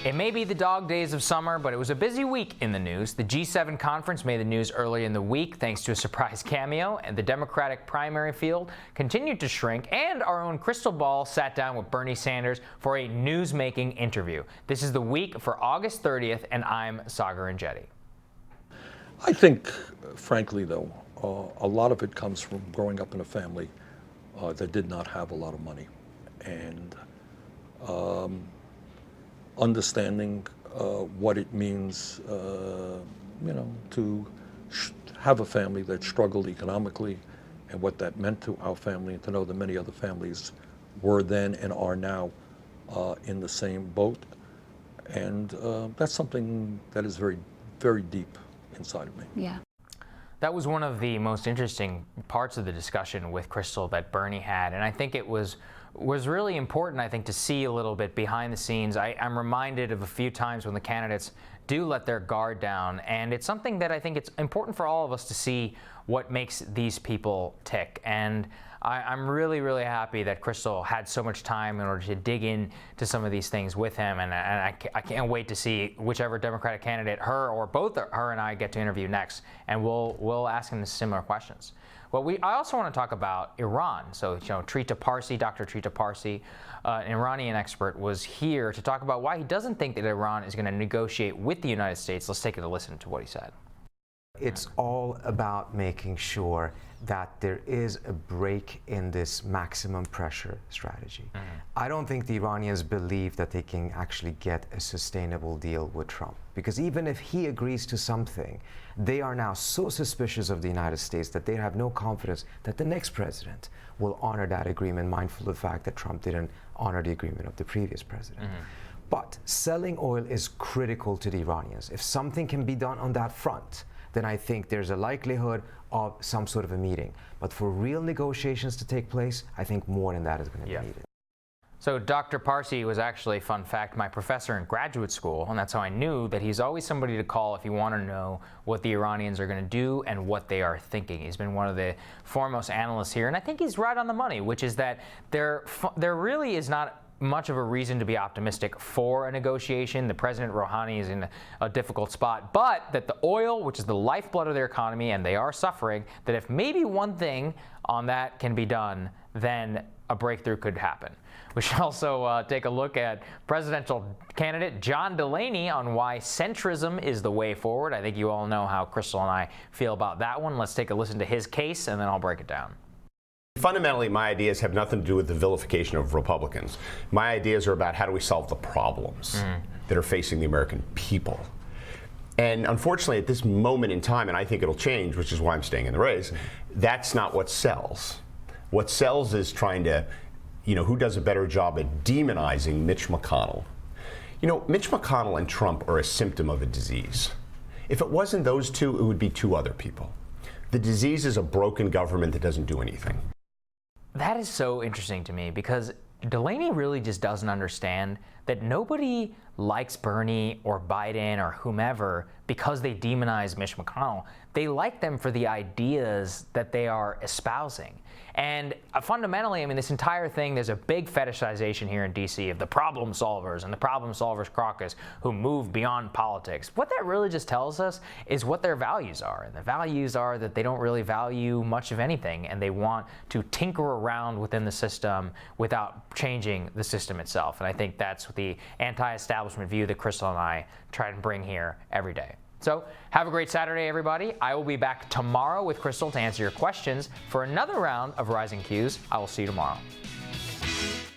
It may be the dog days of summer, but it was a busy week in the news. The G7 conference made the news early in the week thanks to a surprise cameo, and the Democratic primary field continued to shrink, and our own crystal ball sat down with Bernie Sanders for a news-making interview. This is the week for August 30th, and I'm Saagar Enjeti. I think, frankly, though, a lot of it comes from growing up in a family that did not have a lot of money, and understanding what it means, to have a family that struggled economically, and what that meant to our family, and to know that many other families were then and are now in the same boat. And that's something that is very, very deep inside of me. Yeah. That was one of the most interesting parts of the discussion with Krystal that Bernie had, and I think it was really important, I think, to see a little bit behind the scenes. I'm reminded of a few times when the candidates do let their guard down, and it's something that I think it's important for all of us to see what makes these people tick. And I'm really, really happy that Krystal had so much time in order to dig into some of these things with him, and I can't wait to see whichever Democratic candidate, her or both her and I, get to interview next, and we'll ask him similar questions. Well, I also want to talk about Iran. So, Trita Parsi, Dr. Trita Parsi, an Iranian expert, was here to talk about why he doesn't think that Iran is going to negotiate with the United States. Let's take a listen to what he said. It's all about making sure that there is a break in this maximum pressure strategy. I don't think the Iranians believe that they can actually get a sustainable deal with Trump, because even if he agrees to something, they are now so suspicious of the United States that they have no confidence that the next president will honor that agreement, mindful of the fact that Trump didn't honor the agreement of the previous president. But selling oil is critical to the Iranians. If something can be done on that front, then I think there's a likelihood of some sort of a meeting. But for real negotiations to take place, I think more than that is going to be needed. So Dr. Parsi was actually, fun fact, my professor in graduate school, and that's how I knew that he's always somebody to call if you want to know what the Iranians are going to do and what they are thinking. He's been one of the foremost analysts here, and I think he's right on the money, which is that there really is not much of a reason to be optimistic for a negotiation. The President Rouhani is in a difficult spot, but that the oil, which is the lifeblood of their economy, and they are suffering, that if maybe one thing on that can be done, then a breakthrough could happen. We should also take a look at presidential candidate John Delaney on why centrism is the way forward. I think you all know how Krystal and I feel about that one. Let's take a listen to his case, and then I'll break it down. Fundamentally, my ideas have nothing to do with the vilification of Republicans. My ideas are about how do we solve the problems that are facing the American people. And unfortunately, at this moment in time, and I think it'll change, which is why I'm staying in the race, that's not what sells. What sells is trying to, who does a better job at demonizing Mitch McConnell. Mitch McConnell and Trump are a symptom of a disease. If it wasn't those two, it would be two other people. The disease is a broken government that doesn't do anything. That is so interesting to me, because Delaney really just doesn't understand that nobody likes Bernie or Biden or whomever because they demonize Mitch McConnell. They like them for the ideas that they are espousing. And fundamentally, this entire thing, there's a big fetishization here in D.C. of the problem solvers and the problem solvers caucus who move beyond politics. What that really just tells us is what their values are. And the values are that they don't really value much of anything, and they want to tinker around within the system without changing the system itself. And I think that's the anti-establishment view that Krystal and I try to bring here every day. So have a great Saturday, everybody. I will be back tomorrow with Krystal to answer your questions for another round of Rising Qs. I will see you tomorrow.